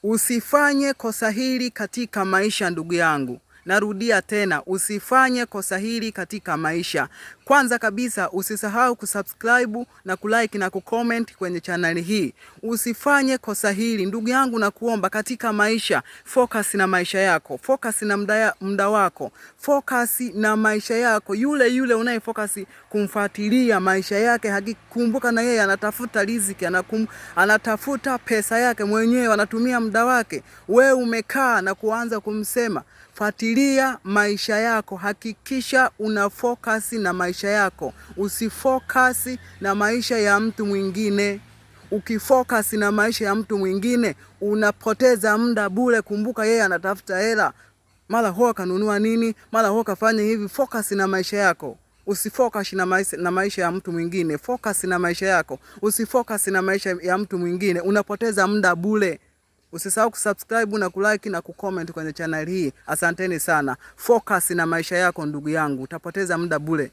Usifanye kosa hili katika maisha ndugu yangu. Narudia tena, usifanye kosa hili katika maisha. Kwanza kabisa usisahau kusubscribe na kulike na kucomment kwenye channel hii. Usifanye kosa hili ndugu yangu, na kuomba katika maisha, focus na maisha yako, focus na muda wako, focus na maisha yako. Yule unayefocus kumfuatilia maisha yake, hakikumbuka na yeye anatafuta riziki, anatafuta pesa yake mwenyewe, anatumia muda wake. Wewe umekaa na kuanza kumsema. Fuatilia maisha yako, hakikisha una focus na maisha yako. Usifocus na maisha ya mtu mwingine. Ukifocus na maisha ya mtu mwingine, unapoteza muda bure. Kumbuka yeye anatafuta hela. Mara huwa kanunua nini, mara huwa kafanya hivi. Focus na maisha yako. Usifocus na maisha ya mtu mwingine. Focus na maisha yako. Usifocus na maisha ya mtu mwingine. Unapoteza muda bure. Usisahau kusubscribe na kulike na kucomment kwenye channel hii. Asanteni sana. Focus na maisha yako ndugu yangu. Utapoteza muda bure.